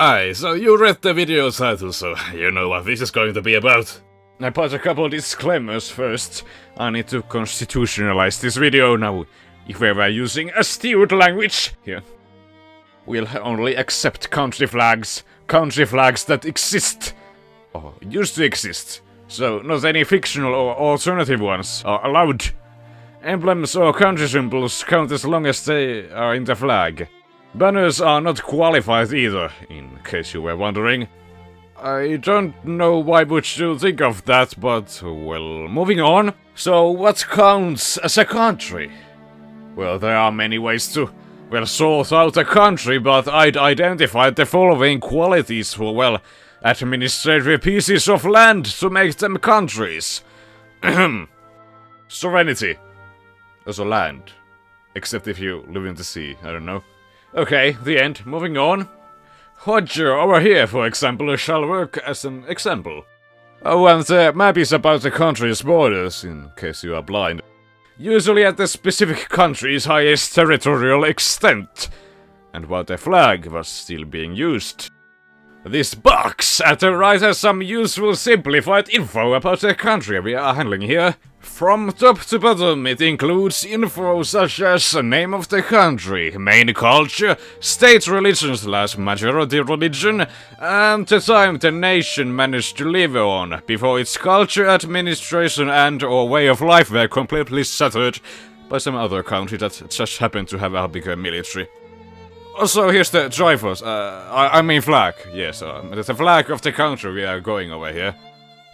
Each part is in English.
Aye, so you read the video title, so you know what this is going to be about. I put a couple disclaimers first. I need to constitutionalize this video now. If we were using a stewed language here, we'll only accept country flags that exist, or used to exist. So not any fictional or alternative ones are allowed. Emblems or country symbols count as long as they are in the flag. Banners are not qualified either, in case you were wondering. I don't know why would you think of that, but, well, moving on. So, what counts as a country? Well, there are many ways to, well, sort out a country, but I'd identified the following qualities for, well, administrative pieces of land to make them countries. Sovereignty. Also land. Except if you live in the sea, I don't know. Okay, the end. Moving on. Hodger over here, for example, shall work as an example. Oh, and the map is about the country's borders, in case you are blind. Usually at the specific country's highest territorial extent, and while the flag was still being used. This box at the right has some useful simplified info about the country we are handling here. From top to bottom, it includes info such as the name of the country, main culture, state religion/majority religion, and the time the nation managed to live on before its culture, administration, and/or way of life were completely shattered by some other country that just happened to have a bigger military. Also, here's the drivers, I mean flag, yes, the flag of the country we are going over here.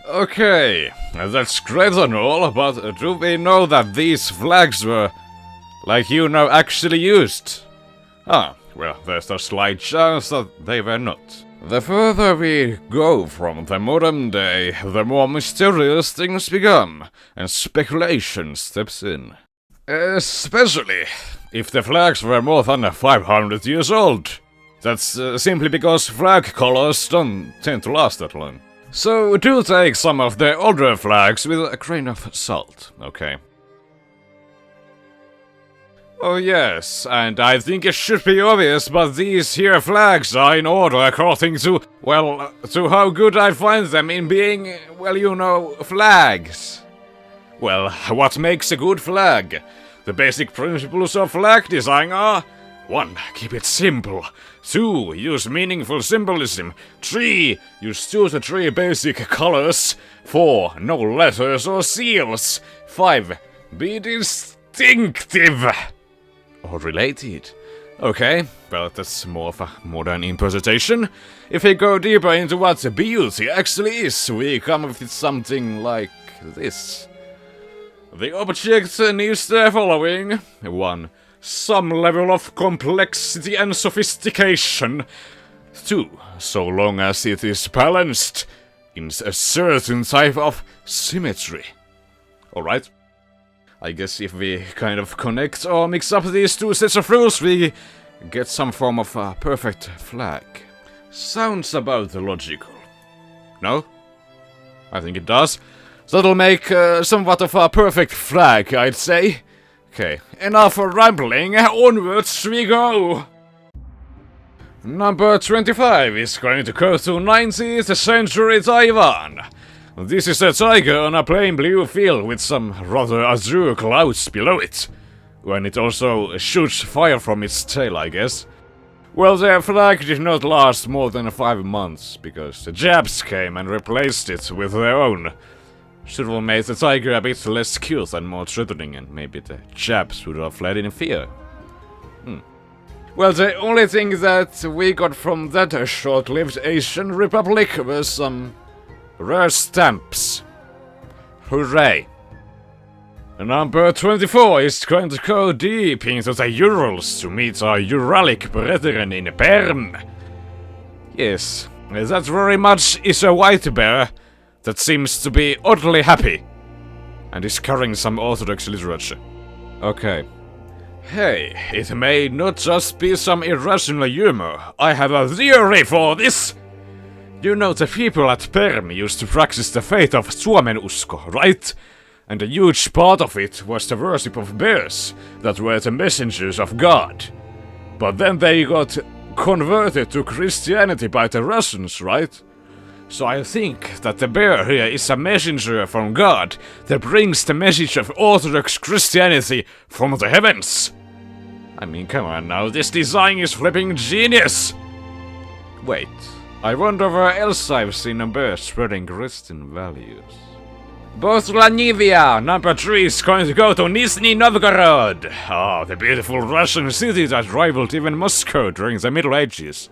Okay, that's great and all, but do we know that these flags were, like you know, actually used? Ah, well, there's a slight chance that they were not. The further we go from the modern day, the more mysterious things become, and speculation steps in. Especially if the flags were more than 500 years old. That's simply because flag colors don't tend to last that long. So do take some of the older flags with a grain of salt, okay? Oh yes, and I think it should be obvious, but these here flags are in order according to, well, to how good I find them in being, well, you know, flags. Well, what makes a good flag? The basic principles of flag design are: 1. Keep it simple. 2. Use meaningful symbolism. 3. Use 2 to 3 basic colors. 4. No letters or seals. 5. Be distinctive. Or related. Okay, well that's more of a modern interpretation. If we go deeper into what beauty actually is, we come with something like this. The object needs the following. 1. Some level of complexity and sophistication. 2. So long as it is balanced in a certain type of symmetry. Alright. I guess if we kind of connect or mix up these two sets of rules, we get some form of a perfect flag. Sounds about logical. No? I think it does. That'll make somewhat of a perfect flag, I'd say. Okay, enough rambling, onwards we go! Number 25 is going to go to 19th century Taiwan. This is a tiger on a plain blue field with some rather azure clouds below it. And it also shoots fire from its tail, I guess. Well, the flag did not last more than 5 months, because the Japs came and replaced it with their own. Should have made the tiger a bit less cute and more threatening, and maybe the Japs would have fled in fear. Well, the only thing that we got from that short-lived Asian republic was some rare stamps. Hooray! Number 24 is going to go deep into the Urals to meet our Uralic brethren in Perm. Yes, that very much is a white bear that seems to be oddly happy, and is carrying some orthodox literature. Okay. Hey, it may not just be some irrational humor, I have a theory for this! You know the people at Perm used to practice the faith of Suomenusko, right? And a huge part of it was the worship of bears that were the messengers of God. But then they got converted to Christianity by the Russians, right? So I think that the bear here is a messenger from God that brings the message of Orthodox Christianity from the heavens. I mean, come on now, this design is flipping genius! Wait, I wonder where else I've seen a bear spreading Christian values. Both Lanivia, number 3, is going to go to Nizhny Novgorod. Oh, the beautiful Russian city that rivaled even Moscow during the Middle Ages.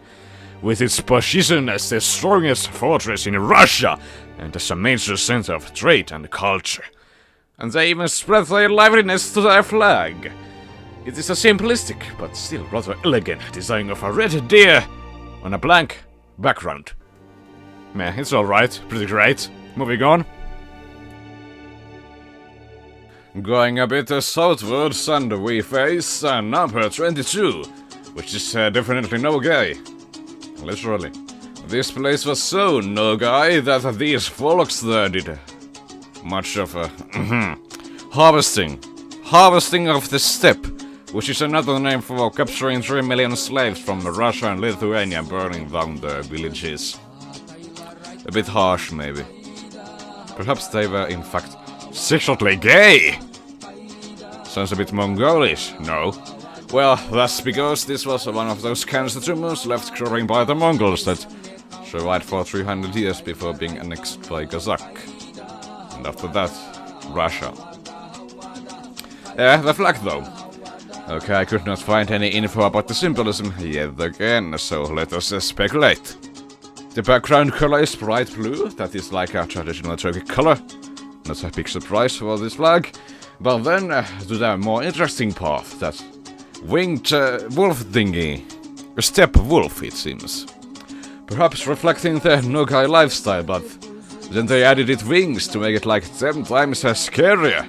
With its position as the strongest fortress in Russia and as a major center of trade and culture. And they even spread their liveliness to their flag. It is a simplistic, but still rather elegant design of a red deer on a blank background. Meh, it's alright, pretty great. Moving on. Going a bit southwards and we face number 22, which is definitely no guy. Literally. This place was so no guy that these folks there did much of harvesting. Harvesting of the steppe, which is another name for capturing 3 million slaves from Russia and Lithuania and burning down their villages. A bit harsh, maybe. Perhaps they were in fact secretly gay! Sounds a bit Mongolish, no? Well, that's because this was one of those cancer tumors left growing by the Mongols that survived for 300 years before being annexed by Kazakh. And after that, Russia. The flag though. Okay, I could not find any info about the symbolism yet again, so let us speculate. The background color is bright blue, that is like a traditional Turkic color. Not a big surprise for this flag. But then, to the more interesting part, that winged wolf thingy. A steppe wolf, it seems. Perhaps reflecting the Nogai lifestyle, but then they added it wings to make it like 10 times as scarier.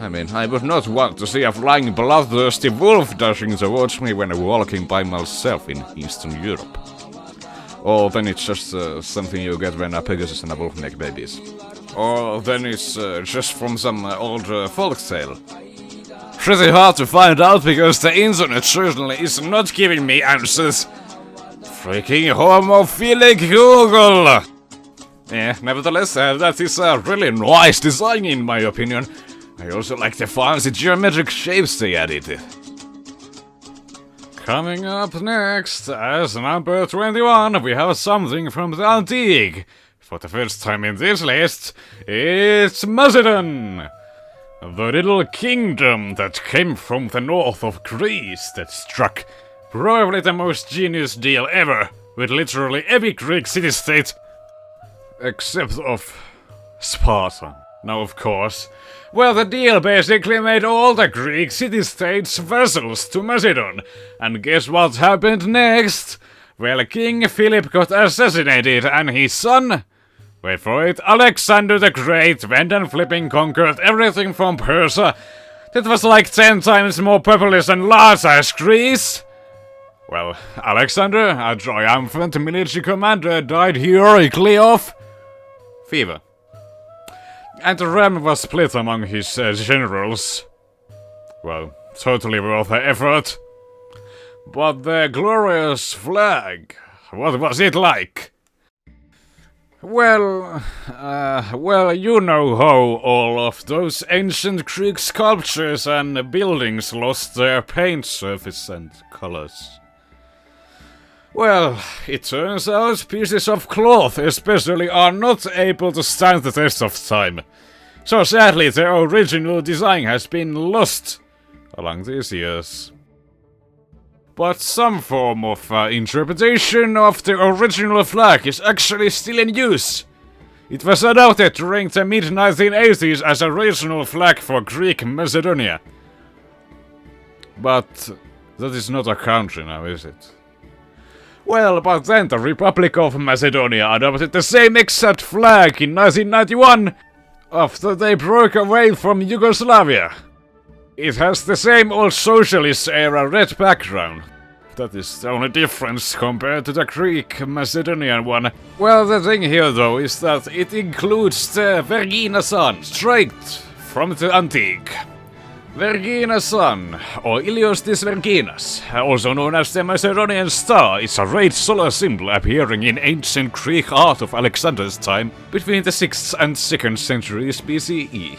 I mean, I would not want to see a flying bloodthirsty wolf dashing towards me when walking by myself in Eastern Europe. Or then it's just something you get when a Pegasus and a wolf make babies. Or then it's just from some old folktale. Pretty hard to find out because the internet certainly is not giving me answers. Freaking homophilic Google! Yeah, nevertheless, that is a really nice design in my opinion. I also like the fancy geometric shapes they added. Coming up next, as number 21, we have something from the antique. For the first time in this list, it's Macedon! The little kingdom that came from the north of Greece that struck probably the most genius deal ever with literally every Greek city-state except of Sparta. Now, of course, well, the deal basically made all the Greek city-states vassals to Macedon. And guess what happened next? Well, King Philip got assassinated and his son, wait for it, Alexander the Great, went and flipping conquered everything from Persia. That was like 10 times more populous and large as Greece. Well, Alexander, a triumphant military commander, died heroically of fever. And the realm was split among his generals. Well, totally worth the effort. But the glorious flag, what was it like? Well, you know how all of those ancient Greek sculptures and buildings lost their paint surface and colors. Well, it turns out pieces of cloth especially are not able to stand the test of time. So sadly, their original design has been lost along these years. But some form of interpretation of the original flag is actually still in use. It was adopted during the mid-1980s as a regional flag for Greek Macedonia. But that is not a country now, is it? Well, but then the Republic of Macedonia adopted the same exact flag in 1991 after they broke away from Yugoslavia. It has the same old socialist-era red background. That is the only difference compared to the Greek Macedonian one. Well, the thing here though is that it includes the Vergina sun, straight from the antique. Vergina's sun, or Iliostis Verginas, also known as the Macedonian star, is a red solar symbol appearing in ancient Greek art of Alexander's time between the 6th and 2nd centuries BCE.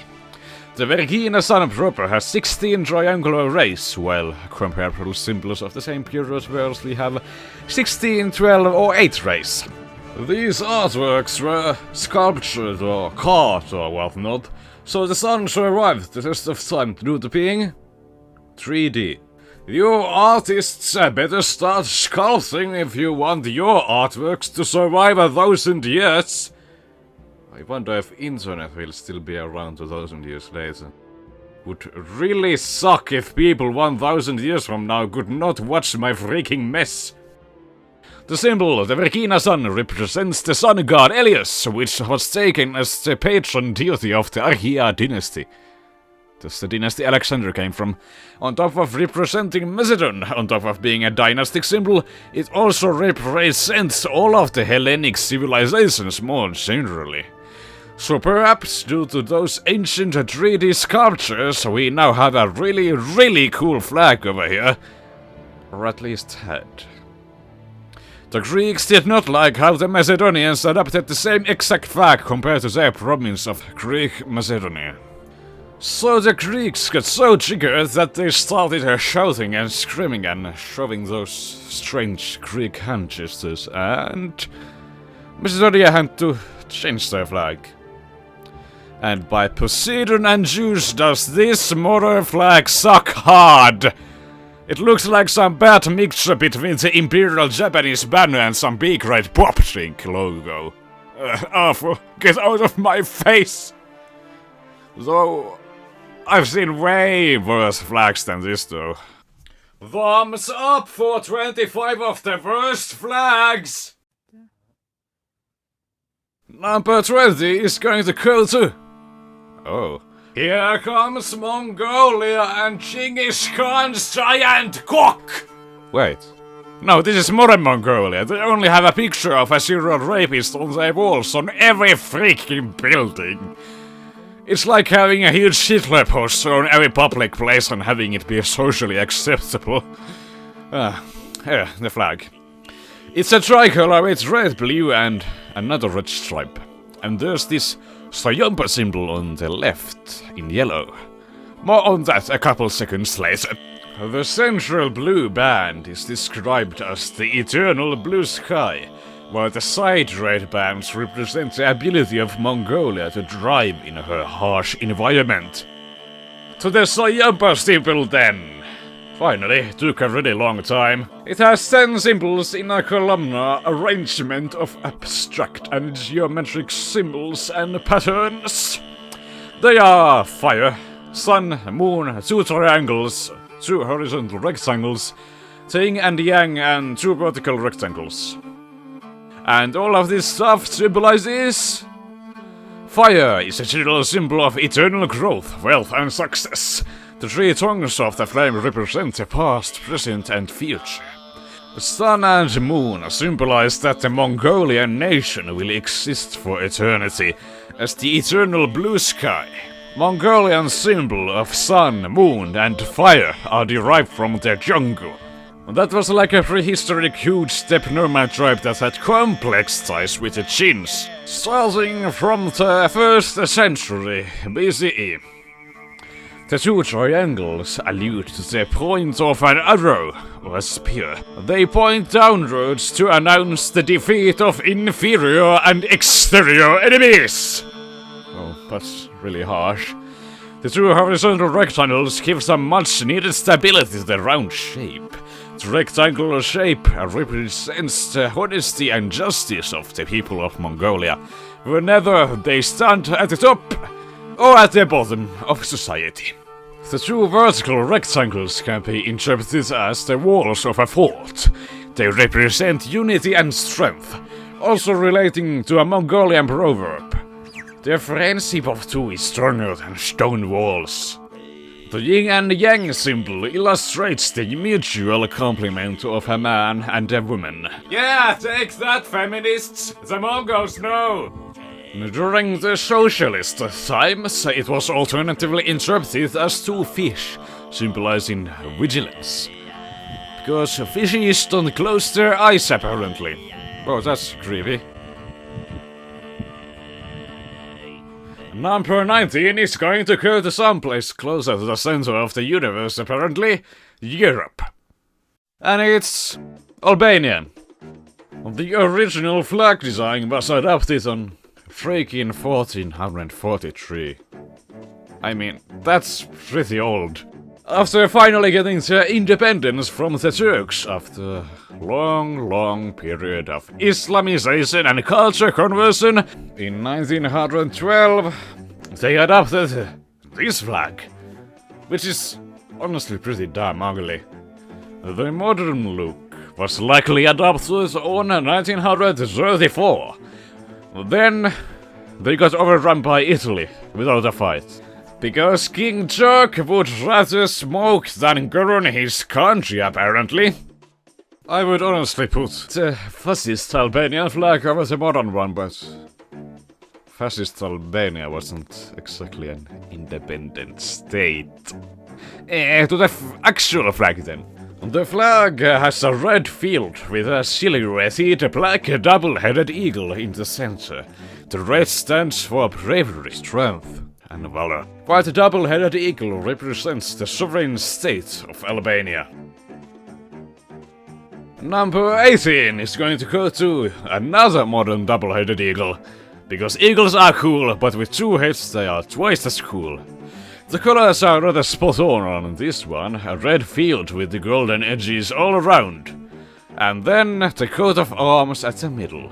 The Vergina sun proper has 16 triangular rays, while comparable symbols of the same period variously have 16, 12 or 8 rays. These artworks were sculptured or carved or whatnot, so the sun survived the test of time due to being 3D. You artists better start sculpting if you want your artworks to survive 1,000 years. I wonder if internet will still be around 2,000 years later. Would really suck if people 1,000 years from now could not watch my freaking mess. The symbol, the Vergina sun, represents the sun god Helios, which was taken as the patron deity of the Archaea dynasty. That's the dynasty Alexander came from. On top of representing Macedon, on top of being a dynastic symbol, it also represents all of the Hellenic civilizations more generally. So perhaps due to those ancient 3D sculptures, we now have a really cool flag over here. Or at least had. The Greeks did not like how the Macedonians adopted the same exact flag compared to their province of Greek Macedonia. So the Greeks got so triggered that they started shouting and screaming and showing those strange Greek hand gestures, and Macedonia had to change their flag. And by Poseidon and Zeus does this modern flag suck hard! It looks like some bad mixture between the Imperial Japanese banner and some big red pop drink logo. Awful, get out of my face! Though, I've seen way worse flags than this though. Thumbs up for 25 of the worst flags! Number 20 is going to go to... Oh. Here comes Mongolia and Genghis Khan's giant cock! Wait. No, this is modern Mongolia. They only have a picture of a serial rapist on their walls on every freaking building. It's like having a huge Hitler poster on every public place and having it be socially acceptable. Here, the flag. It's a tricolor with red, blue and another red stripe. And there's this Sayompa symbol on the left, in yellow. More on that a couple seconds later. The central blue band is described as the eternal blue sky, while the side red bands represent the ability of Mongolia to thrive in her harsh environment. To the Sayompa symbol then. Finally, took a really long time. It has 10 symbols in a columnar arrangement of abstract and geometric symbols and patterns. They are fire, sun, moon, 2 triangles, 2 horizontal rectangles, yin and yang, and 2 vertical rectangles. And all of this stuff symbolizes... Fire is a general symbol of eternal growth, wealth and success. The 3 tongues of the flame represent the past, present and future. The sun and moon symbolize that the Mongolian nation will exist for eternity as the eternal blue sky. Mongolian symbol of sun, moon and fire are derived from their jungle. That was like a prehistoric huge steppe nomad tribe that had complex ties with the Chins, starting from the 1st century BCE. The 2 triangles allude to the point of an arrow or a spear. They point downwards to announce the defeat of inferior and exterior enemies. Oh, that's really harsh. The 2 horizontal rectangles give some much needed stability to the round shape. The rectangular shape represents the honesty and justice of the people of Mongolia, whenever they stand at the top or at the bottom of society. The 2 vertical rectangles can be interpreted as the walls of a fort. They represent unity and strength, also relating to a Mongolian proverb. The friendship of 2 is stronger than stone walls. The yin and yang symbol illustrates the mutual complement of a man and a woman. Yeah, take that, feminists! The Mongols know! During the socialist times, it was alternatively interpreted as two fish, symbolizing vigilance. Because fishes don't close their eyes apparently. Oh, that's creepy. Number 19 is going to go to someplace closer to the center of the universe apparently, Europe. And it's Albania. The original flag design was adopted on freaking 1443. I mean, that's pretty old. After finally getting their independence from the Turks after a long period of Islamization and culture conversion, in 1912 they adopted this flag, which is honestly pretty damn ugly. The modern look was likely adopted on 1934. Then they got overrun by Italy without a fight. Because King George would rather smoke than govern his country, apparently. I would honestly put the fascist Albanian flag over the modern one, but fascist Albania wasn't exactly an independent state. To the actual flag then. The flag has a red field with a silhouetted black double-headed eagle in the center. The red stands for bravery, strength, and valor, while the double-headed eagle represents the sovereign state of Albania. Number 18 is going to go to another modern double-headed eagle, because eagles are cool, but with two heads they are twice as cool. The colors are rather spot on this one, a red field with the golden edges all around, and then the coat of arms at the middle.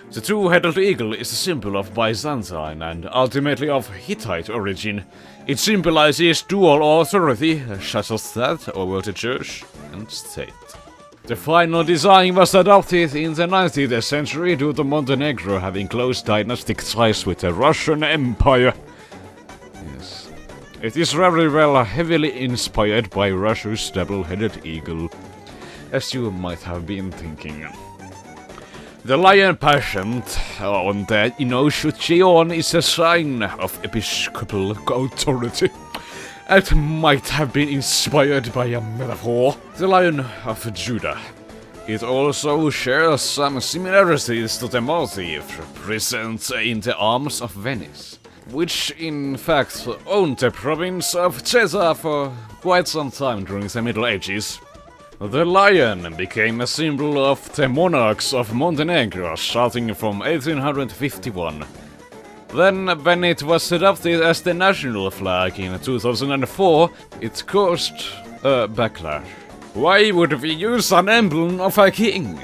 The two-headed eagle is a symbol of Byzantine and ultimately of Hittite origin. It symbolizes dual authority, such as that over the church and state. The final design was adopted in the 19th century due to Montenegro having close dynastic ties with the Russian Empire. Yes. It is very well heavily inspired by Russia's double-headed eagle, as you might have been thinking. The lion pageant on the Inoushutchion is a sign of episcopal authority. It might have been inspired by a metaphor, the Lion of Judah. It also shares some similarities to the motif present in the arms of Venice, which in fact owned the province of Cesar for quite some time during the Middle Ages. The lion became a symbol of the monarchs of Montenegro starting from 1851. Then, when it was adopted as the national flag in 2004, it caused a backlash. Why would we use an emblem of a king?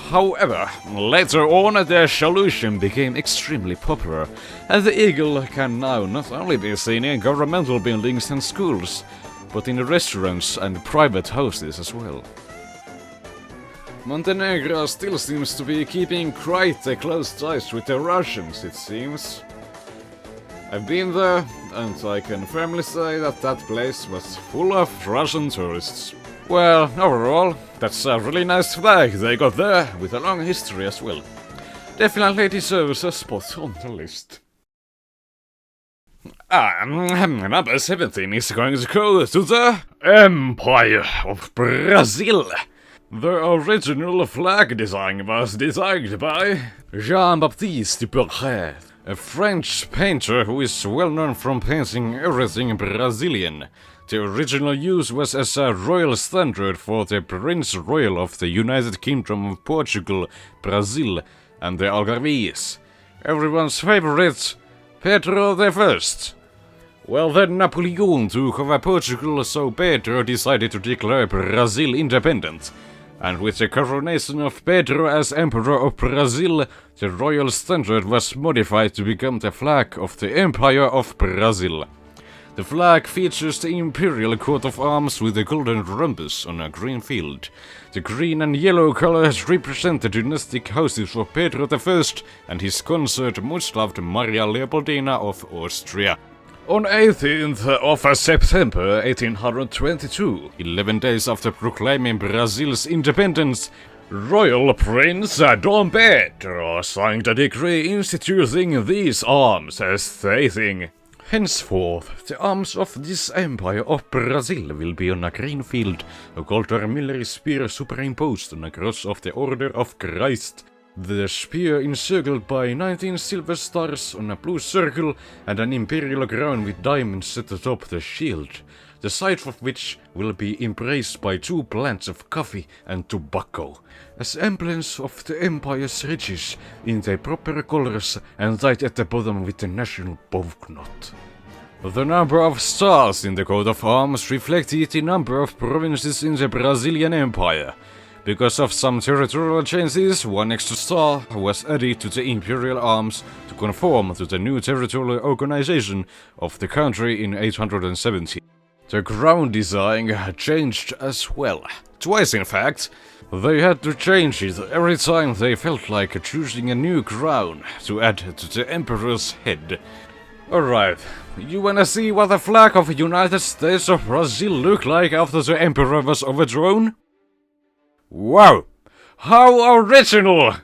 However, later on the solution became extremely popular, and the eagle can now not only be seen in governmental buildings and schools, but in restaurants and private houses as well. Montenegro still seems to be keeping quite close ties with the Russians, it seems. I've been there, and I can firmly say that that place was full of Russian tourists. Well, overall, that's a really nice flag they got there, with a long history as well. Definitely deserves a spot on the list. Number 17 is going to go to the Empire of Brazil. The original flag design was designed by Jean-Baptiste Dupont, a French painter who is well known from painting everything Brazilian. The original use was as a royal standard for the Prince Royal of the United Kingdom of Portugal, Brazil, and the Algarves. Everyone's favorite, Pedro I. Well, then Napoleon took over Portugal, so Pedro decided to declare Brazil independent. And with the coronation of Pedro as Emperor of Brazil, the royal standard was modified to become the flag of the Empire of Brazil. The flag features the imperial coat of arms with a golden rhombus on a green field. The green and yellow colors represent the dynastic houses of Pedro I and his consort much-loved Maria Leopoldina of Austria. On 18th of September 1822, 11 days after proclaiming Brazil's independence, Royal Prince Dom Pedro signed a decree instituting these arms as stating, henceforth, the arms of this Empire of Brazil will be on a green field, a gold armillary spear superimposed on a cross of the Order of Christ. The spear encircled by 19 silver stars on a blue circle and an imperial crown with diamonds set atop the shield, the side of which will be embraced by 2 plants of coffee and tobacco, as emblems of the Empire's riches in their proper colors and tied at the bottom with the national bovknot. The number of stars in the coat of arms reflected the number of provinces in the Brazilian Empire. Because of some territorial changes, 1 extra star was added to the imperial arms to conform to the new territorial organization of the country in 870. The crown design had changed as well. Twice in fact. They had to change it every time they felt like choosing a new crown to add to the emperor's head. Alright, you wanna see what the flag of the United States of Brazil looked like after the emperor was overthrown? Wow! How original!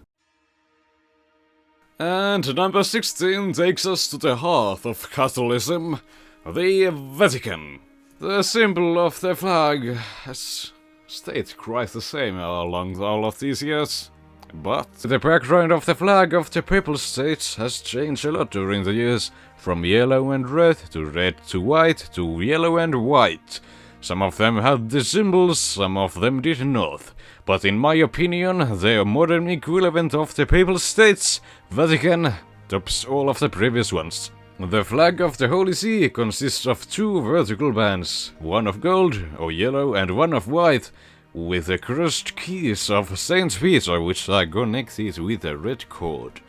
And number 16 takes us to the heart of Catholicism, the Vatican. The symbol of the flag has stayed quite the same along all of these years. But the background of the flag of the Papal States has changed a lot during the years, from yellow and red to white to yellow and white. Some of them had the symbols, some of them did not. But in my opinion, the modern equivalent of the Papal States, Vatican, tops all of the previous ones. The flag of the Holy See consists of 2 vertical bands, one of gold or yellow and one of white, with the crushed keys of Saint Peter which are connected with a red cord,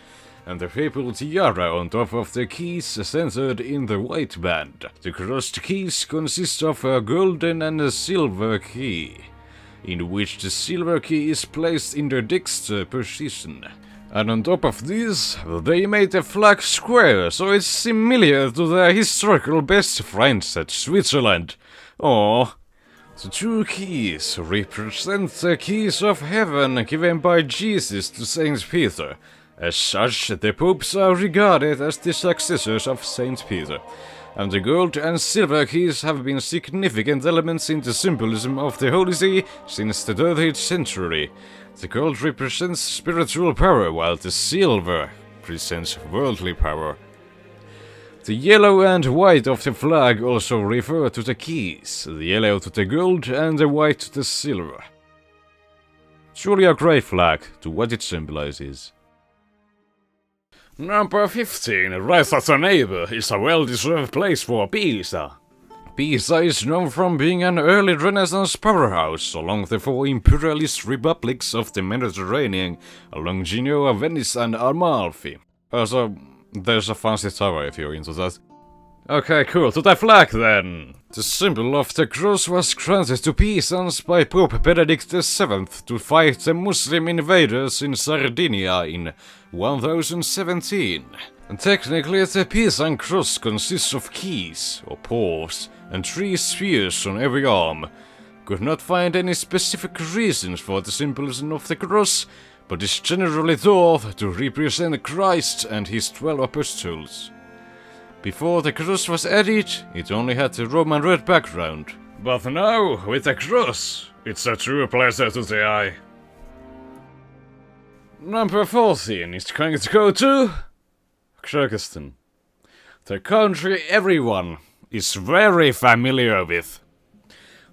and the papal tiara on top of the keys centered in the white band. The crushed keys consist of a golden and a silver key, in which the silver key is placed in the dexter position. And on top of this, they made the flag square, so it's similar to their historical best friends at Switzerland. Aww. The 2 keys represent the keys of heaven given by Jesus to Saint Peter. As such, the popes are regarded as the successors of Saint Peter. And the gold and silver keys have been significant elements in the symbolism of the Holy See since the 13th century. The gold represents spiritual power, while the silver represents worldly power. The yellow and white of the flag also refer to the keys, the yellow to the gold and the white to the silver. Truly a great flag to what it symbolizes. Number 15, right at the neighbor, is a well-deserved place for Pisa. Pisa is known from being an early Renaissance powerhouse along the 4 imperialist republics of the Mediterranean, along Genoa, Venice and Amalfi. Also, there's a fancy tower if you're into that. Okay, cool, to the flag then! The symbol of the cross was granted to Pisans by Pope Benedict VII to fight the Muslim invaders in Sardinia in 1017. And technically the Pisan cross consists of keys, or paws, and 3 spears on every arm. Could not find any specific reasons for the symbolism of the cross, but is generally thought to represent Christ and his 12 apostles. Before the cross was added, it only had the Roman red background. But now, with the cross, it's a true pleasure to the eye. Number 14 is going to go to Kyrgyzstan. The country everyone is very familiar with.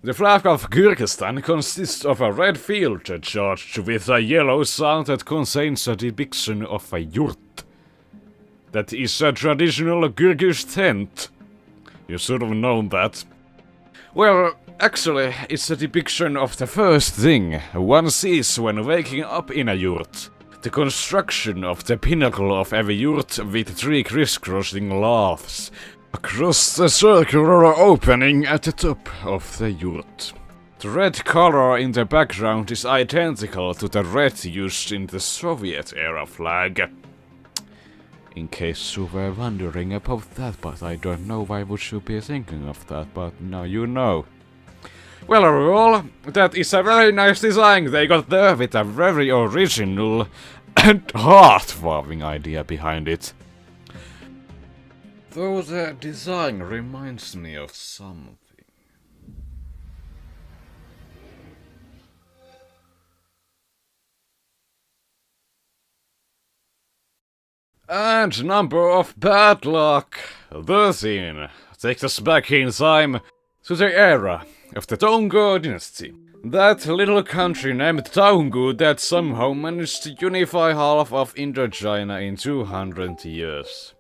The flag of Kyrgyzstan consists of a red field charged with a yellow sound that contains a depiction of a yurt. That is a traditional Kyrgyz tent. You should have known that. Well, actually, it's a depiction of the first thing one sees when waking up in a yurt. The construction of the pinnacle of every yurt with 3 crisscrossing laths across the circular opening at the top of the yurt. The red color in the background is identical to the red used in the Soviet-era flag. In case you were wondering about that, but I don't know why would you be thinking of that, but now you know. Well, overall, that is a very nice design they got there with a very original and heartwarming idea behind it. Though the design reminds me of something. And number of bad luck, 13, takes us back in time to the era of the Tongo dynasty. That little country named Taungu that somehow managed to unify half of Indochina in 200 years.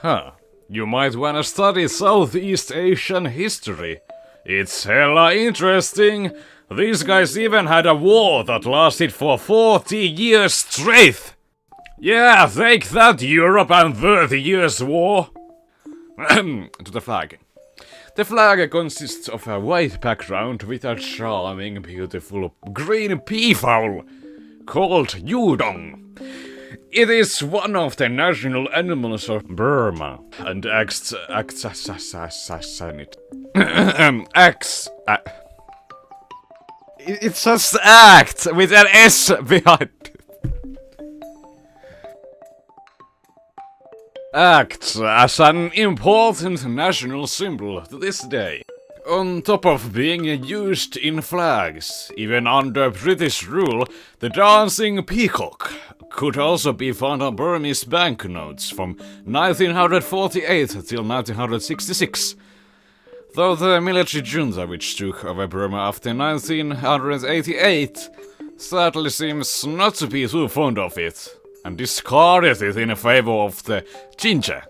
Huh, you might wanna study Southeast Asian history. It's hella interesting. These guys even had a war that lasted for 40 years straight. Yeah, take that, Europe and 30 years war! To the flag. The flag consists of a white background with a charming, beautiful green peafowl called udon. It is one of the national animals of Burma and acts it just acts with an S behind it. Acts as an important national symbol to this day. On top of being used in flags, even under British rule, the dancing peacock could also be found on Burmese banknotes from 1948 till 1966. Though the military junta which took over Burma after 1988 sadly seems not to be too fond of it, and discarded it in favor of the Chincha,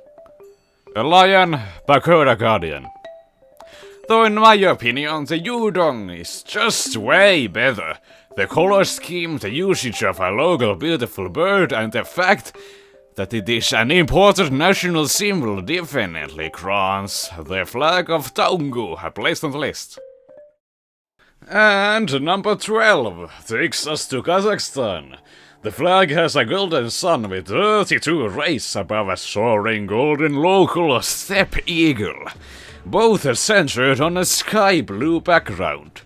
a lion pagoda guardian. Though in my opinion the udon is just way better. The color scheme, the usage of a local beautiful bird, and the fact that it is an important national symbol definitely grants the flag of Taungu a place on the list. And number 12 takes us to Kazakhstan. The flag has a golden sun with 32 rays above a soaring golden local steppe eagle, both centered on a sky blue background.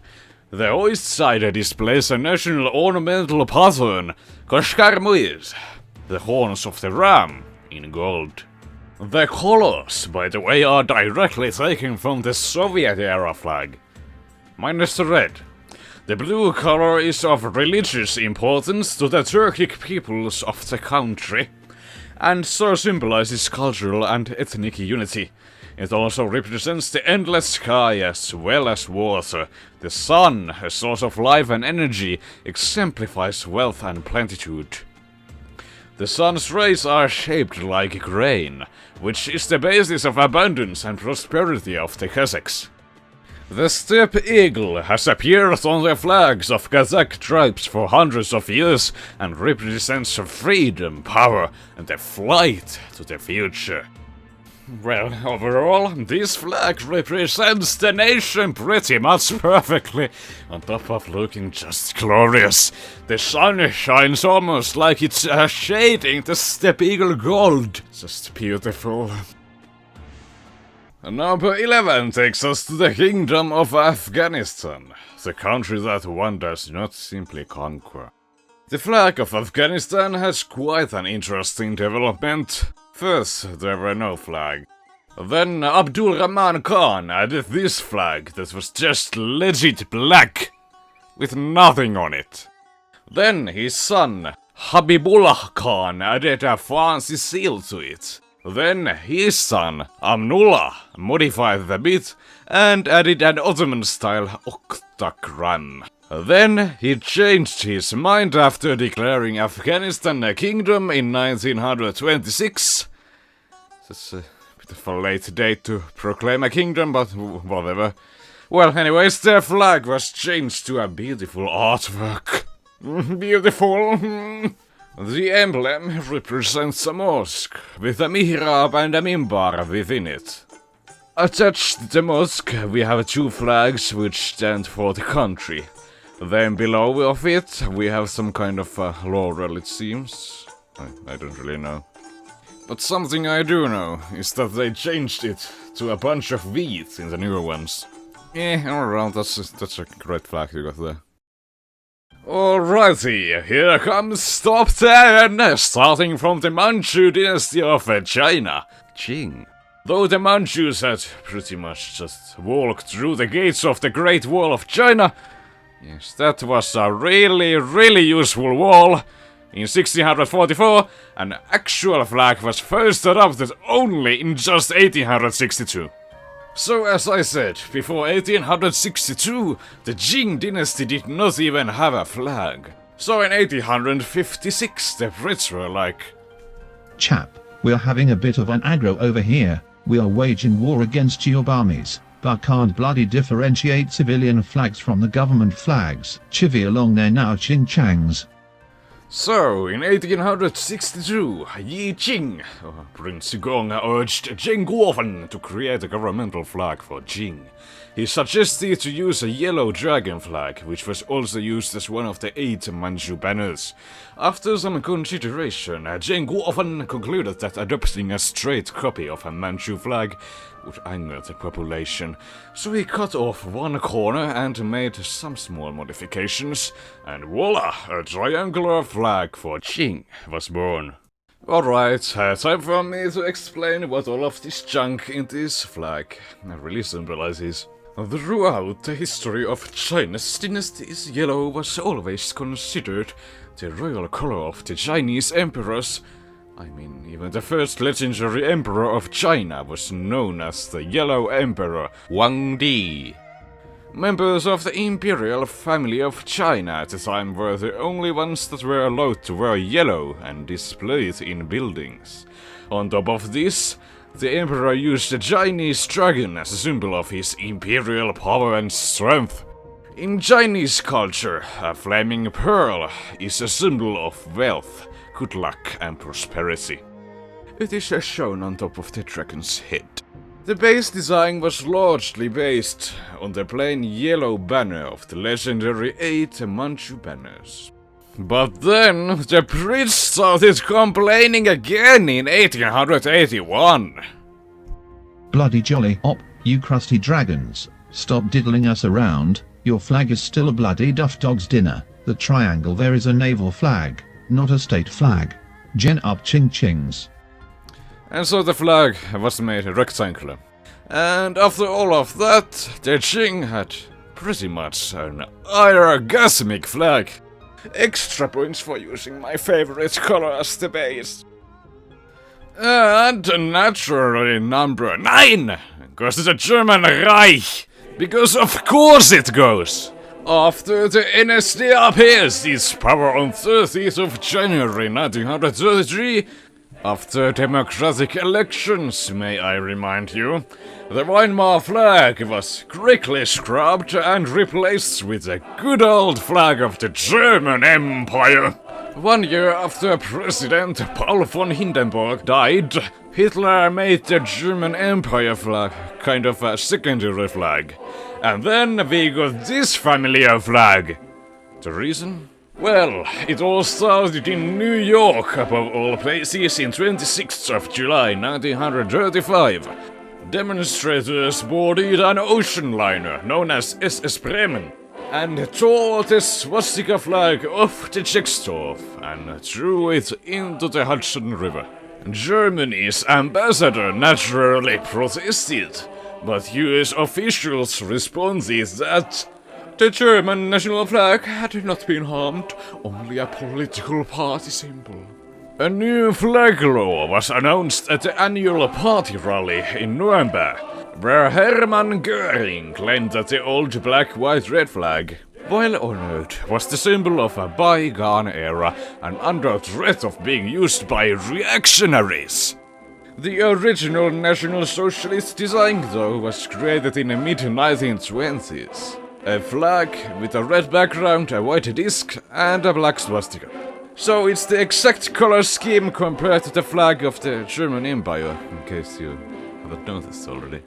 The hoist side displays a national ornamental pattern, Koshkarmuir, the horns of the ram, in gold. The colors, by the way, are directly taken from the Soviet-era flag, minus the red. The blue color is of religious importance to the Turkic peoples of the country, and so symbolizes cultural and ethnic unity. It also represents the endless sky as well as water. The sun, a source of life and energy, exemplifies wealth and plenitude. The sun's rays are shaped like grain, which is the basis of abundance and prosperity of the Kazakhs. The steppe eagle has appeared on the flags of Kazakh tribes for hundreds of years and represents freedom, power, and a flight to the future. Well, overall, this flag represents the nation pretty much perfectly, on top of looking just glorious. The sun shines almost like it's shading the steppe eagle gold. Just beautiful. Number 11 takes us to the Kingdom of Afghanistan, the country that one does not simply conquer. The flag of Afghanistan has quite an interesting development. First, there were no flag. Then Abdul Rahman Khan added this flag that was just legit black, with nothing on it. Then his son, Habibullah Khan, added a fancy seal to it. Then his son, Amnullah, modified the bit and added an Ottoman-style octagram. Then he changed his mind after declaring Afghanistan a kingdom in 1926. That's a bit of a late date to proclaim a kingdom, but whatever. Well, anyways, the flag was changed to a beautiful artwork. Beautiful. The emblem represents a mosque, with a mihrab and a mimbar within it. Attached to the mosque, we have two flags which stand for the country. Then below of it, we have some kind of laurel, it seems. I don't really know. But something I do know is that they changed it to a bunch of wheat in the newer ones. Alright, that's a great flag you got there. Alrighty, here comes top 10, starting from the Manchu dynasty of China, Qing. Though the Manchus had pretty much just walked through the gates of the Great Wall of China, yes, that was a really useful wall. In 1644, an actual flag was first adopted only in just 1862. So as I said, before 1862, the Qing dynasty did not even have a flag. So in 1856, the Brits were like, "Chap, we're having a bit of an aggro over here. We are waging war against your armies, but can't bloody differentiate civilian flags from the government flags. Chivvy along there now, Ching Changs." So, in 1862, Yi Qing, Prince Gong, urged Zheng Guofen to create a governmental flag for Qing. He suggested to use a yellow dragon flag, which was also used as one of the 8 Manchu banners. After some consideration, Zheng Guofen concluded that adopting a straight copy of a Manchu flag would anger the population, so he cut off one corner and made some small modifications, and voila, a triangular flag for Qing was born. Alright, time for me to explain what all of this junk in this flag really symbolizes. Throughout the history of China's dynasties, yellow was always considered the royal color of the Chinese emperors. I mean, even the first legendary emperor of China was known as the Yellow Emperor, Wang Di. Members of the imperial family of China at the time were the only ones that were allowed to wear yellow and display it in buildings. On top of this, the emperor used the Chinese dragon as a symbol of his imperial power and strength. In Chinese culture, a flaming pearl is a symbol of wealth, good luck and prosperity. It is shown on top of the dragon's head. The base design was largely based on the plain yellow banner of the legendary 8 Manchu banners. But then, the Brits started complaining again in 1881. "Bloody jolly op, you crusty dragons, stop diddling us around. Your flag is still a bloody duff dog's dinner. The triangle there is a naval flag, not a state flag. Gen up Ching Chings." And so the flag was made rectangular. And after all of that, the Qing had pretty much an orgasmic flag. Extra points for using my favorite color as the base. And naturally number 9 goes to the German Reich, because of course it goes. After the NSDAP appears its power on 30th of January 1933, after democratic elections, may I remind you, the Weimar flag was quickly scrubbed and replaced with the good old flag of the German Empire. 1 year after President Paul von Hindenburg died, Hitler made the German Empire flag kind of a secondary flag. And then we got this familiar flag. The reason? Well, it all started in New York, above all places, in 26th of July 1935. Demonstrators boarded an ocean liner known as SS Bremen and tore the swastika flag off the checkstove and threw it into the Hudson River. Germany's ambassador naturally protested, but US officials responded that the German national flag had not been harmed, only a political party symbol. A new flag law was announced at the annual party rally in Nuremberg, where Hermann Göring claimed that the old black, white, red flag, while honored, was the symbol of a bygone era and under threat of being used by reactionaries. The original National Socialist design, though, was created in the mid-1920s. A flag with a red background, a white disc, and a black swastika. So it's the exact color scheme compared to the flag of the German Empire, in case you haven't noticed already.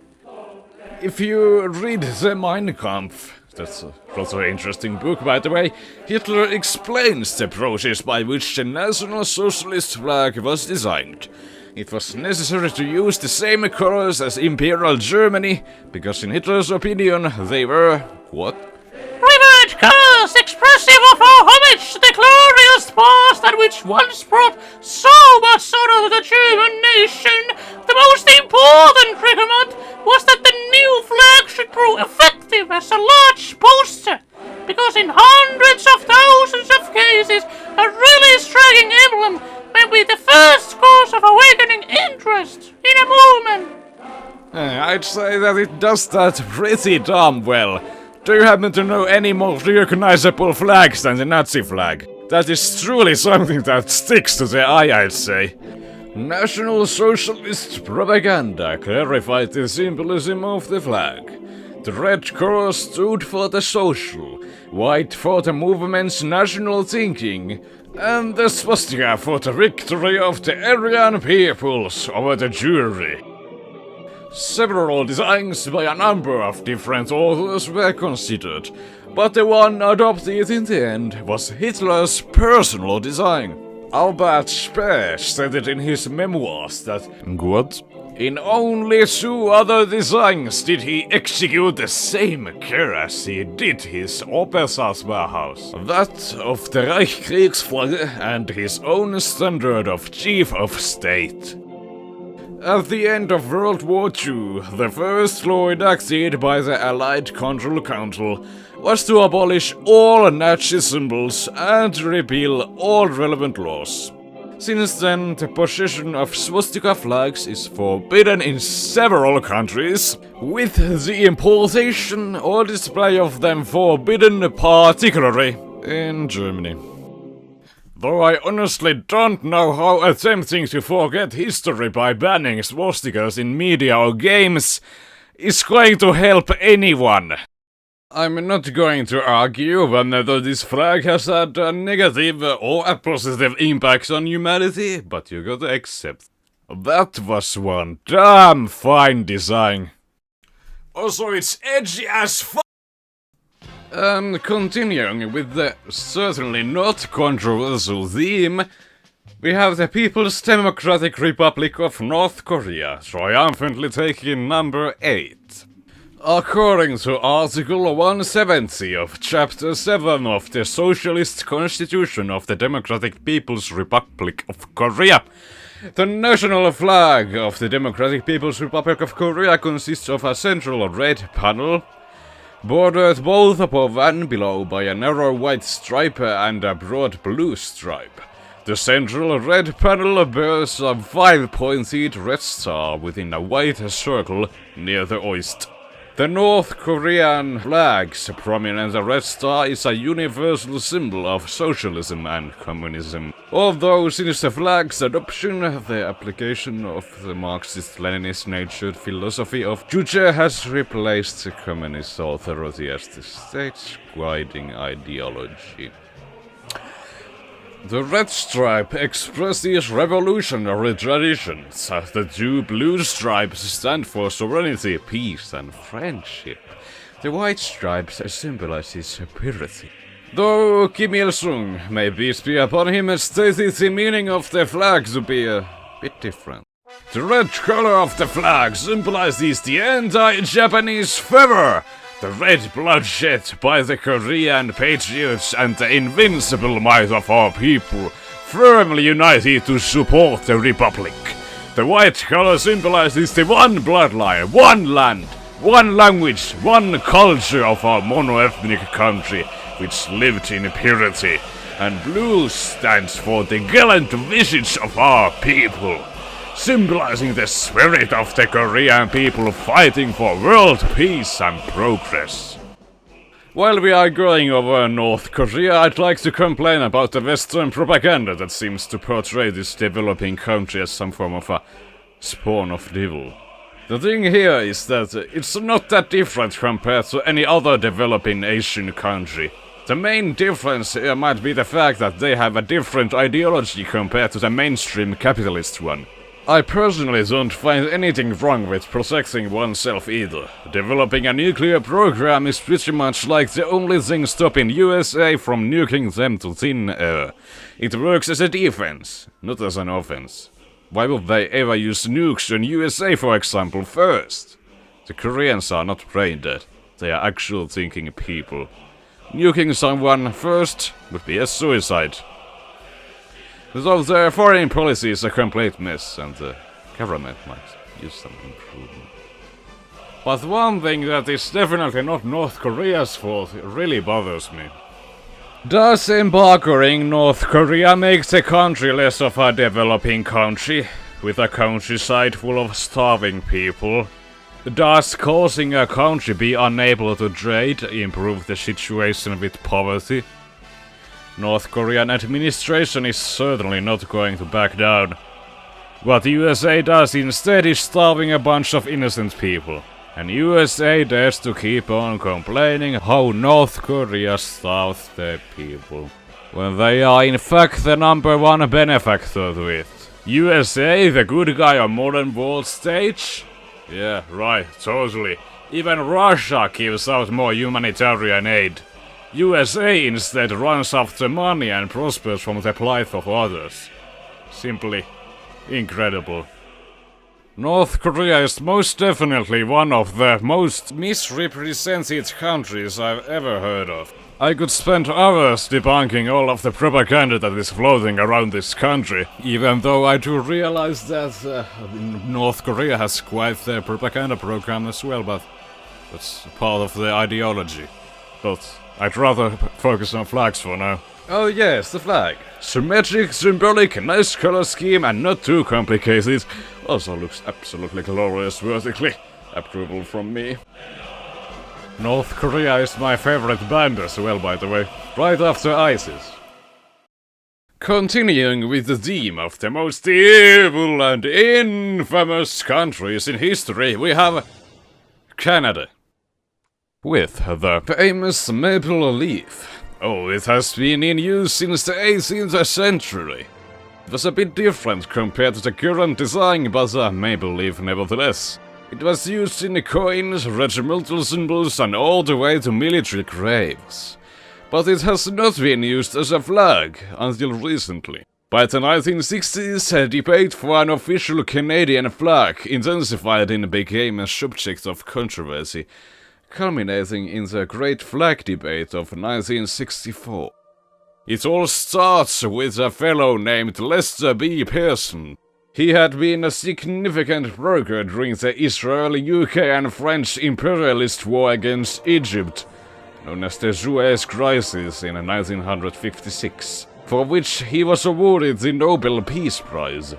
If you read the Mein Kampf, that's also an interesting book by the way, Hitler explains the process by which the National Socialist flag was designed. it was necessary to use the same colors as Imperial Germany, because in Hitler's opinion they were... what? Revered colors expressive of our homage to the glorious past and which once brought so much honor to the German nation. The most important requirement was that the new flag should prove effective as a large poster, because in hundreds of thousands of cases, a really striking emblem may be the first cause of awakening interest in a movement. I'd say that it does that pretty damn well. Do you happen to know any more recognizable flags than the Nazi flag? That is truly something that sticks to the eye, I'd say. National Socialist propaganda clarified the symbolism of the flag. The red color stood for the social, white for the movement's national thinking, and the swastika for the victory of the Aryan peoples over the Jewry. Several designs by a number of different authors were considered, but the one adopted in the end was Hitler's personal design. Albert Speer said it in his memoirs that, quote, in only 2 other designs did he execute the same care as he did his Obersatzwarehouse, that of the Reichskriegsflagge and his own standard of Chief of State. At the end of World War II, the first law enacted by the Allied Control Council was to abolish all Nazi symbols and repeal all relevant laws. Since then, the possession of swastika flags is forbidden in several countries, with the importation or display of them forbidden particularly in Germany. Though I honestly don't know how attempting to forget history by banning swastikas in media or games is going to help anyone. I'm not going to argue whether this flag has had a negative or a positive impact on humanity, but you gotta accept. That was one damn fine design. Also, it's edgy as fuck! Continuing with the certainly not controversial theme, we have the People's Democratic Republic of North Korea triumphantly taking number 8. According to Article 170 of Chapter 7 of the Socialist Constitution of the Democratic People's Republic of Korea, the national flag of the Democratic People's Republic of Korea consists of a central red panel, bordered both above and below by a narrow white stripe and a broad blue stripe. The central red panel bears a 5-pointed red star within a white circle near the oist. The North Korean flag's prominent red star is a universal symbol of socialism and communism. Although since the flag's adoption, the application of the Marxist-Leninist natured philosophy of Juche has replaced the communist authority as the state's guiding ideology. The red stripe expresses revolutionary traditions. The 2 blue stripes stand for serenity, peace, and friendship. The white stripes symbolizes purity. Though Kim Il-sung, may peace be upon him, stated the meaning of the flag to be a bit different. The red color of the flag symbolizes the anti-Japanese fervor, the red bloodshed by the Korean patriots, and the invincible might of our people, firmly united to support the Republic. The white color symbolizes the one bloodline, one land, one language, one culture of our mono-ethnic country, which lived in purity, and blue stands for the gallant visage of our people, symbolizing the spirit of the Korean people fighting for world peace and progress. While we are going over North Korea, I'd like to complain about the Western propaganda that seems to portray this developing country as some form of a spawn of devil. The thing here is that it's not that different compared to any other developing Asian country. The main difference here might be the fact that they have a different ideology compared to the mainstream capitalist one. I personally don't find anything wrong with protecting oneself either. Developing a nuclear program is pretty much like the only thing stopping USA from nuking them to thin air. It works as a defense, not as an offense. Why would they ever use nukes in USA, for example, first? The Koreans are not brain dead. They are actual thinking people. Nuking someone first would be a suicide. So their foreign policy is a complete mess, and the government might use some improvement. But one thing that is definitely not North Korea's fault really bothers me. Does embargoing North Korea make the country less of a developing country, with a countryside full of starving people? Does causing a country be unable to trade improve the situation with poverty? North Korean administration is certainly not going to back down. What USA does instead is starving a bunch of innocent people. And USA dares to keep on complaining how North Korea starves their people, when they are in fact the #1 benefactor to it. USA, the good guy on modern world stage? Yeah, right, totally. Even Russia gives out more humanitarian aid. USA instead runs after money and prospers from the plight of others. Simply incredible. North Korea is most definitely one of the most misrepresented countries I've ever heard of. I could spend hours debunking all of the propaganda that is floating around this country, even though I do realize that North Korea has quite their propaganda program as well, but that's part of the ideology. But I'd rather focus on flags for now. Oh yes, the flag. Symmetric, symbolic, nice color scheme and not too complicated. Also looks absolutely glorious vertically. Approval from me. North Korea is my favorite band as well, by the way. Right after ISIS. Continuing with the theme of the most evil and infamous countries in history, we have Canada. With the famous maple leaf. Oh, it has been in use since the 18th century. It was a bit different compared to the current design, but a maple leaf nevertheless. It was used in coins, regimental symbols and all the way to military graves. But it has not been used as a flag until recently. By the 1960s, a debate for an official Canadian flag intensified and became a subject of controversy, culminating in the Great Flag Debate of 1964. It all starts with a fellow named Lester B. Pearson. He had been a significant broker during the Israeli, UK and French imperialist war against Egypt, known as the Suez Crisis in 1956, for which he was awarded the Nobel Peace Prize.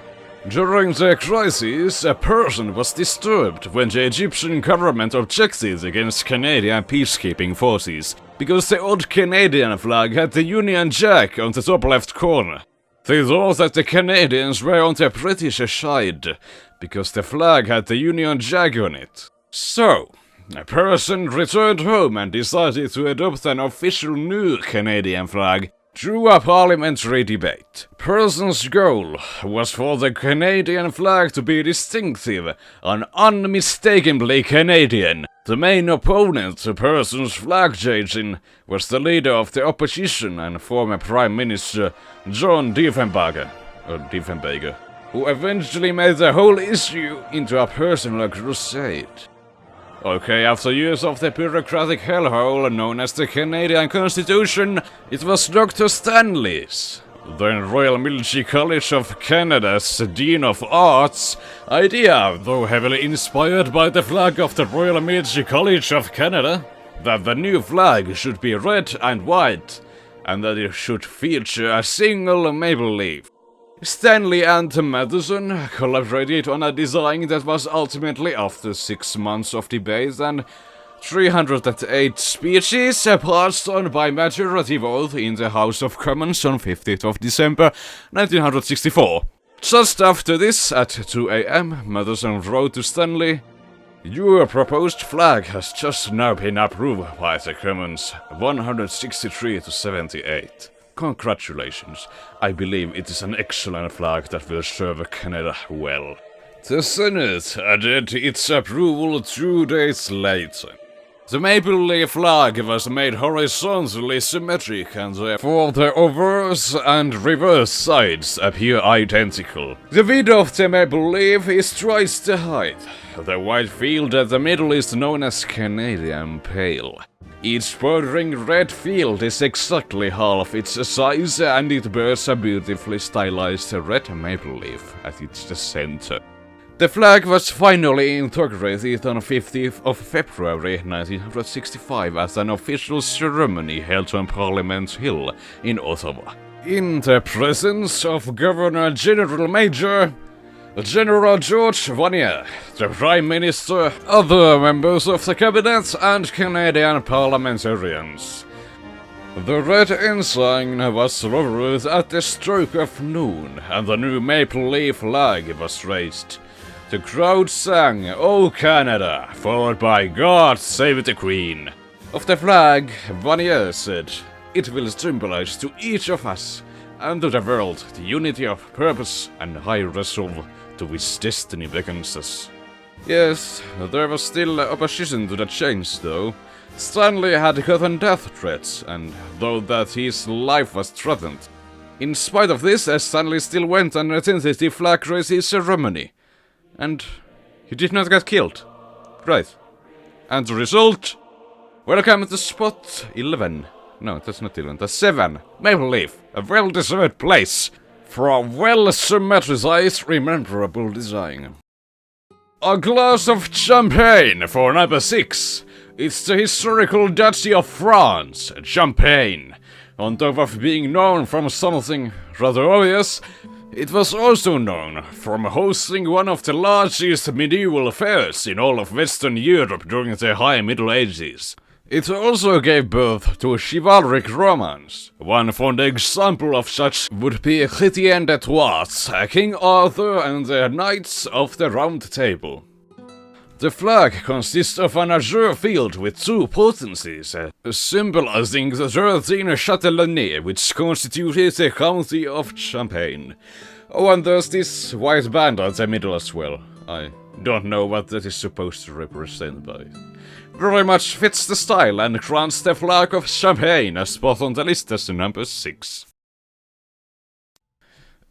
During the crisis, a person was disturbed when the Egyptian government objected against Canadian peacekeeping forces, because the old Canadian flag had the Union Jack on the top left corner. They thought that the Canadians were on the British side, because the flag had the Union Jack on it. So, a person returned home and decided to adopt an official new Canadian flag through a parliamentary debate. Person's goal was for the Canadian flag to be distinctive and unmistakably Canadian. The main opponent to Person's flag changing was the leader of the opposition and former Prime Minister John Diefenbaker, who eventually made the whole issue into a personal crusade. Okay, after years of the bureaucratic hellhole known as the Canadian Constitution, it was Dr. Stanley's, then Royal Military College of Canada's Dean of Arts, idea, though heavily inspired by the flag of the Royal Military College of Canada, that the new flag should be red and white, and that it should feature a single maple leaf. Stanley and Madison collaborated on a design that was ultimately, after 6 months of debate and 308 speeches, passed on by majority vote in the House of Commons on 15th of December 1964. Just after this, at 2 AM, Madison wrote to Stanley, "Your proposed flag has just now been approved by the Commons, 163 to 78. Congratulations. I believe it is an excellent flag that will serve Canada well." The Senate added its approval 2 days later. The maple leaf flag was made horizontally symmetric and therefore the obverse and reverse sides appear identical. The width of the maple leaf is twice the height. The white field at the middle is known as Canadian Pale. Each bordering red field is exactly half its size and it bears a beautifully stylized red maple leaf at its center. The flag was finally integrated on 15th of February 1965 at an official ceremony held on Parliament Hill in Ottawa. In the presence of Governor General Major General George Vanier, the Prime Minister, other members of the Cabinet, and Canadian parliamentarians. The red ensign was lowered at the stroke of noon, and the new maple leaf flag was raised. The crowd sang, "O Canada," followed by "God Save the Queen." Of the flag, Vanier said, "It will symbolize to each of us and to the world the unity of purpose and high resolve to which destiny beckons us." Yes, there was still opposition to the change though. Stanley had gotten death threats, and though that his life was threatened. In spite of this, Stanley still went and attended the flag raising ceremony. And he did not get killed. Right. And the result? Welcome to spot 11. No, that's not 11, that's 7. Maple Leaf, a well-deserved place for a well-symmetrized, rememberable design. A glass of champagne for number 6. It's the historical Duchy of France, Champagne. On top of being known from something rather obvious, it was also known from hosting one of the largest medieval fairs in all of Western Europe during the High Middle Ages. It also gave birth to chivalric romance. One fond example of such would be Chrétien de Troyes, King Arthur and the Knights of the Round Table. The flag consists of an azure field with 2 potencies, symbolizing the 13 châtellenies which constituted the county of Champagne. Oh, and there's this white band at the middle as well. I don't know what that is supposed to represent, but it very much fits the style and grants the flag of Champagne a spot on the list as number 6.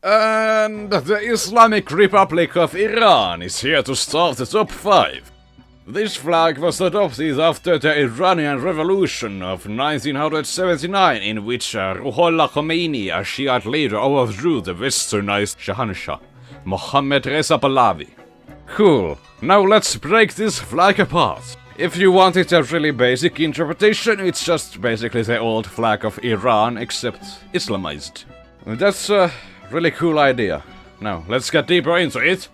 And the Islamic Republic of Iran is here to start the top 5. This flag was adopted after the Iranian Revolution of 1979, in which Ruhollah Khomeini, a Shiite leader, overthrew the westernized Shahanshah, Mohammad Reza Pahlavi. Cool, now let's break this flag apart. If you wanted a really basic interpretation, it's just basically the old flag of Iran, except Islamized. That's really cool idea. Now, let's get deeper into it.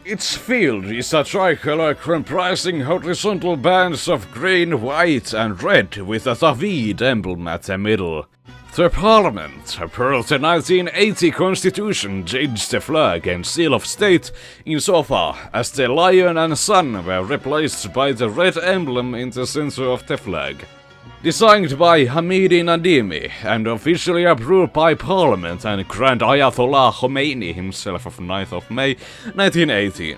Its field is a tricolor comprising horizontal bands of green, white and red with a David emblem at the middle. The Parliament, per the 1980 Constitution, changed the flag and seal of state insofar as the lion and sun were replaced by the red emblem in the center of the flag. Designed by Hamidi Nadimi and officially approved by Parliament and Grand Ayatollah Khomeini himself of 9th of May 1918.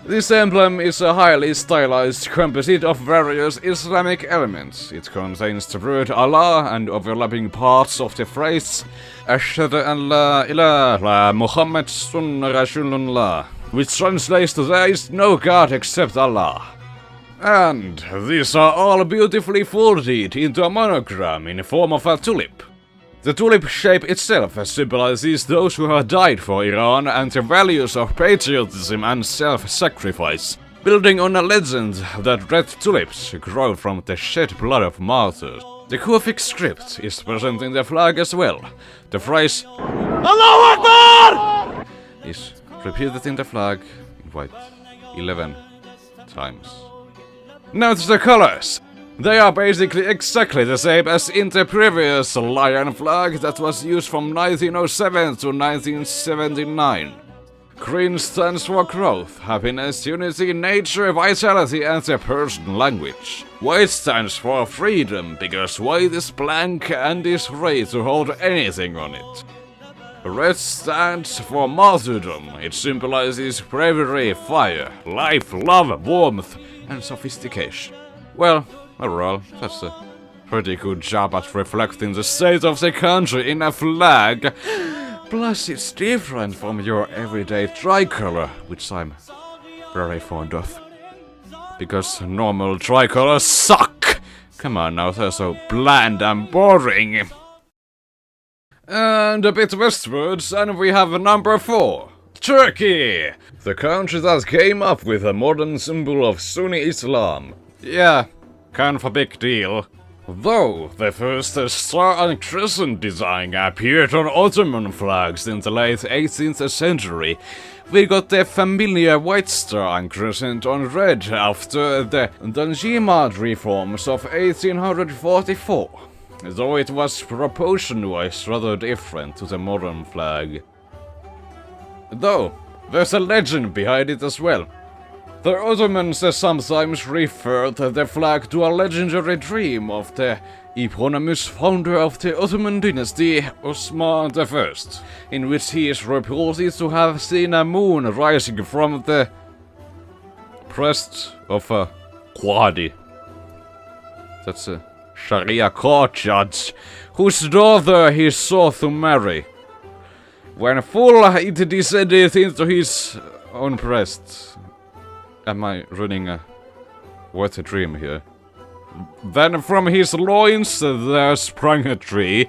This emblem is a highly stylized composite of various Islamic elements. It contains the word Allah and overlapping parts of the phrase Ashhadu an la ilaha Muhammad sunna Rasulullah, which translates to "There is no God except Allah." And these are all beautifully folded into a monogram in the form of a tulip. The tulip shape itself symbolizes those who have died for Iran and the values of patriotism and self-sacrifice, building on a legend that red tulips grow from the shed blood of martyrs. The Kufic script is present in the flag as well. The phrase Allahu Akbar is repeated in the flag in white 11 times. Note the colors. They are basically exactly the same as in the previous lion flag that was used from 1907 to 1979. Green stands for growth, happiness, unity, nature, vitality and the Persian language. White stands for freedom, because white is blank and is free to hold anything on it. Red stands for martyrdom. It symbolizes bravery, fire, life, love, warmth and sophistication. Well, overall, that's a pretty good job at reflecting the state of the country in a flag. Plus, it's different from your everyday tricolor, which I'm very fond of. Because normal tricolors suck! Come on now, they're so bland and boring. And a bit westwards, and we have number 4. Turkey! The country that came up with a modern symbol of Sunni Islam. Yeah, kind of a big deal. Though the first star and crescent design appeared on Ottoman flags in the late 18th century, we got the familiar white star and crescent on red after the Danjimad reforms of 1844, though it was proportion-wise rather different to the modern flag. Though, there's a legend behind it as well. The Ottomans sometimes referred the flag to a legendary dream of the eponymous founder of the Ottoman dynasty, Osman I, in which he is reported to have seen a moon rising from the breast of a Qadi. That's a Sharia court judge, whose daughter he sought to marry. When full, it descended into his own breast. Am I running a... what a dream here? Then from his loins there sprang a tree,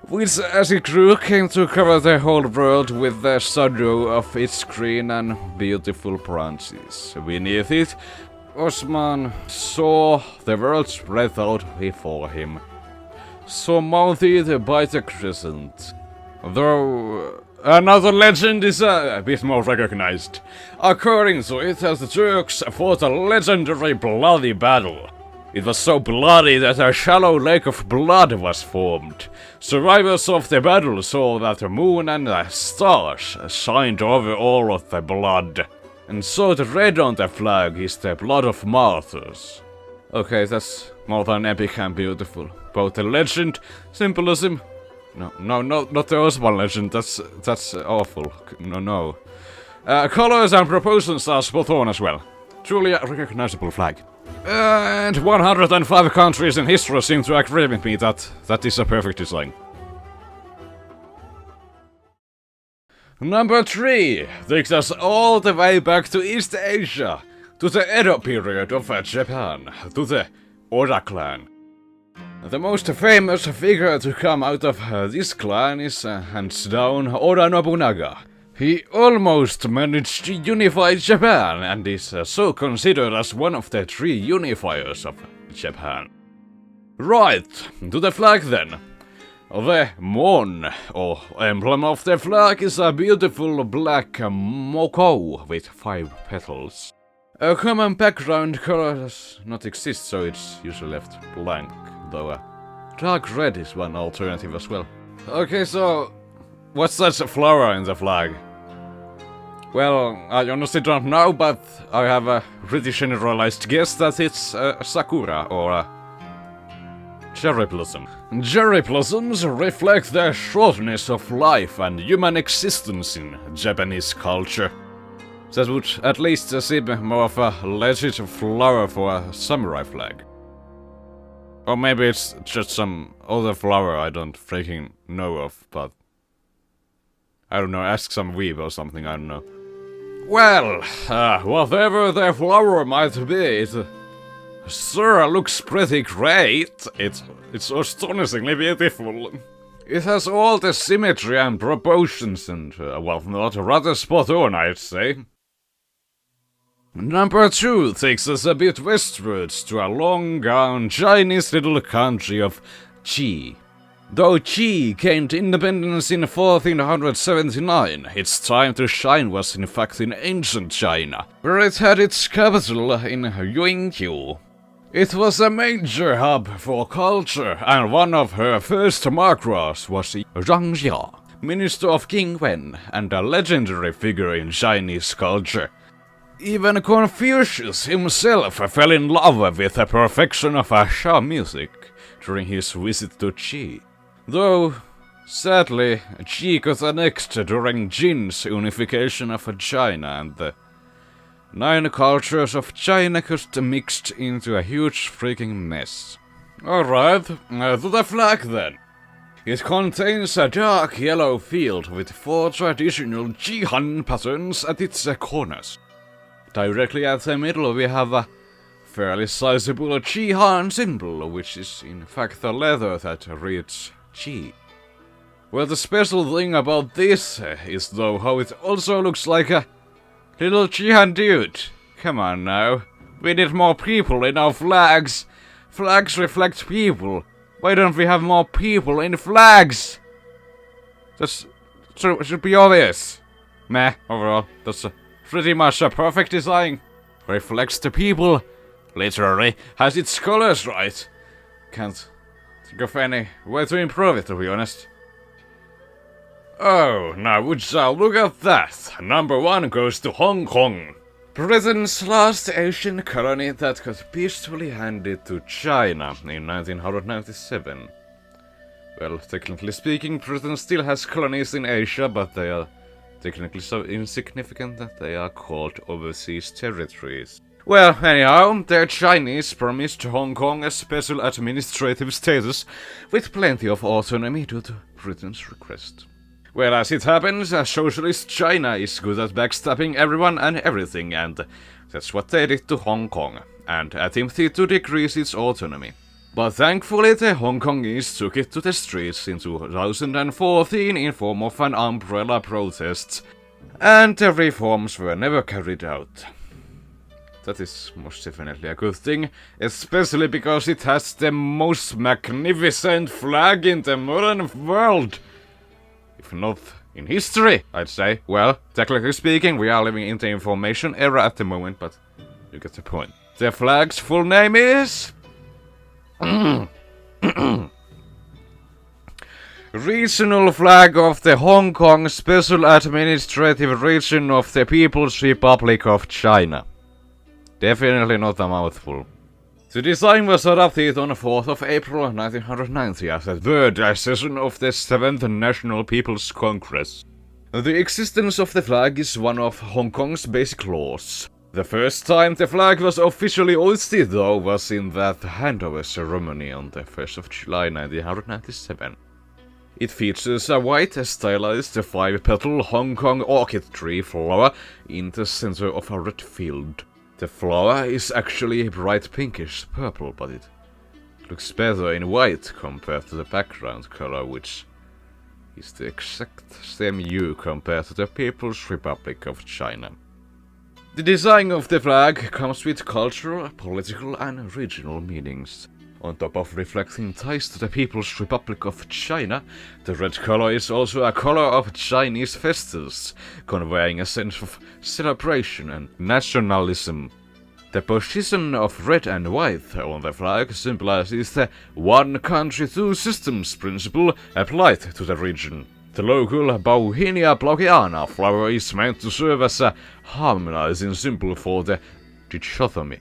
which as it grew came to cover the whole world with the shadow of its green and beautiful branches. Beneath it, Osman saw the world spread out before him, surmounted by the crescent. Though another legend is a bit more recognized. According to it, the Turks fought a legendary bloody battle. It was so bloody that a shallow lake of blood was formed. Survivors of the battle saw that the moon and the stars shined over all of the blood. And so the red on the flag is the blood of martyrs. Okay, that's more than epic and beautiful. Both the legend, symbolism... No, not the Osman legend, that's awful. No. Colors and proportions are spot on as well. Truly a recognizable flag. And 105 countries in history seem to agree with me that is a perfect design. Number 3 takes us all the way back to East Asia, to the Edo period of Japan, to the Oda clan. The most famous figure to come out of this clan is, hands down, Oda Nobunaga. He almost managed to unify Japan and is so considered as one of the 3 unifiers of Japan. Right, to the flag then. The mon, or emblem of the flag, is a beautiful black moko with 5 petals. A common background color does not exist, so it's usually left blank, though dark red is one alternative as well. Okay, so what's that flower in the flag? Well, I honestly don't know, but I have a pretty generalized guess that it's sakura or cherry blossom. Cherry blossoms reflect the shortness of life and human existence in Japanese culture. That would at least seem more of a legit flower for a samurai flag. Or maybe it's just some other flower I don't freaking know of, but... I don't know, ask some weeb or something, I don't know. Well, whatever the flower might be, it sure looks pretty great. It's astonishingly beautiful. It has all the symmetry and proportions and, well, not rather spot on, I'd say. Number 2 takes us a bit westwards to a long-gone Chinese little country of Qi. Though Qi gained independence in 1479, its time to shine was in fact in ancient China, where it had its capital in Yunqiu. It was a major hub for culture, and one of her first markers was Zhang Jia, minister of King Wen, and a legendary figure in Chinese culture. Even Confucius himself fell in love with the perfection of Xia music during his visit to Qi. Though, sadly, Qi got annexed during Jin's unification of China, and the 9 cultures of China just mixed into a huge freaking mess. Alright, to the flag then. It contains a dark yellow field with 4 traditional Jihan patterns at its corners. Directly at the middle we have a fairly sizable Jihan symbol, which is in fact the letter that reads Ji. Well, the special thing about this is though how it also looks like a little Jihan dude. Come on now, we need more people in our flags. Flags reflect people. Why don't we have more people in flags? That should be obvious. Meh, overall, that's pretty much a perfect design. Reflects the people. Literally, has its colors right. Can't think of any way to improve it, to be honest. Oh, now would you look at that. Number 1 goes to Hong Kong. Britain's last Asian colony that got peacefully handed to China in 1997. Well, technically speaking, Britain still has colonies in Asia, but they are technically so insignificant that they are called overseas territories. Well, anyhow, the Chinese promised Hong Kong a special administrative status with plenty of autonomy due to Britain's request. Well, as it happens, socialist China is good at backstabbing everyone and everything, and that's what they did to Hong Kong, and attempted to decrease its autonomy. But thankfully the Hong Kongese took it to the streets in 2014 in form of an umbrella protest, and the reforms were never carried out. That is most definitely a good thing, especially because it has the most magnificent flag in the modern world. If not in history, I'd say. Well, technically speaking, we are living in the information era at the moment, but you get the point. The flag's full name is... Regional Flag of the Hong Kong Special Administrative Region of the People's Republic of China. Definitely not a mouthful. The design was adopted on 4th of April 1990 as a third session of the 7th National People's Congress. The existence of the flag is one of Hong Kong's basic laws. The first time the flag was officially hoisted, though, was in that handover ceremony on the 1st of July 1997. It features a white, stylized 5-petal Hong Kong orchid tree flower in the center of a red field. The flower is actually bright pinkish purple, but it looks better in white compared to the background color, which is the exact same hue compared to the People's Republic of China. The design of the flag comes with cultural, political and regional meanings. On top of reflecting ties to the People's Republic of China, the red color is also a color of Chinese festivals, conveying a sense of celebration and nationalism. The position of red and white on the flag symbolizes the one country, two systems principle applied to the region. The local Bauhinia blaugiana flower is meant to serve as a harmonizing symbol for the dichotomy.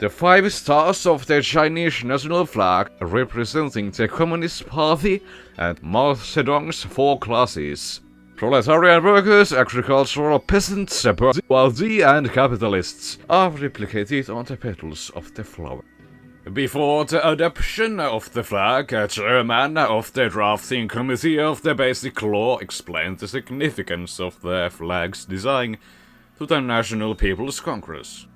The 5 stars of the Chinese national flag representing the Communist Party and Mao Zedong's 4 classes: proletarian workers, agricultural peasants, bourgeoisie and capitalists are replicated on the petals of the flower. Before the adoption of the flag, a chairman of the drafting committee of the Basic Law explained the significance of the flag's design to the National People's Congress.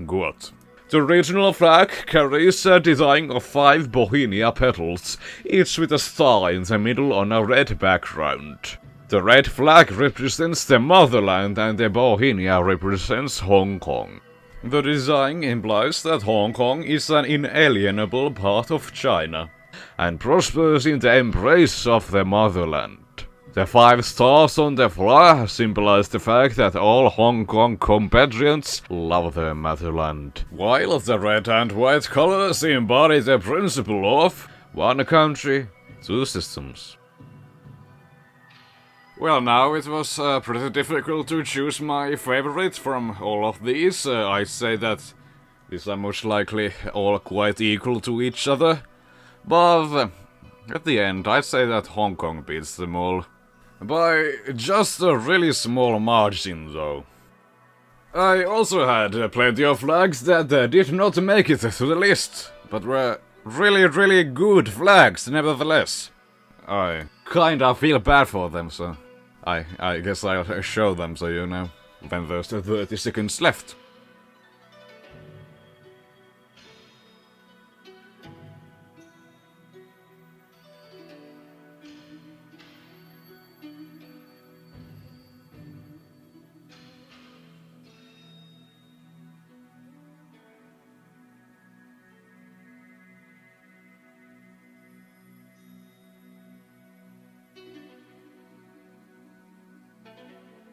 Quote, "The regional flag carries a design of 5 Bohemia petals, each with a star in the middle on a red background. The red flag represents the motherland and the Bohemia represents Hong Kong. The design implies that Hong Kong is an inalienable part of China, and prospers in the embrace of the motherland. The 5 stars on the flag symbolize the fact that all Hong Kong compatriots love their motherland, while the red and white colors embody the principle of one country, two systems." Well, now it was pretty difficult to choose my favorite from all of these. I'd say that these are most likely all quite equal to each other, but at the end I'd say that Hong Kong beats them all. By just a really small margin, though. I also had plenty of flags that did not make it to the list, but were really good flags nevertheless. I kinda feel bad for them, so I guess I'll show them so you know when there's 30 seconds left.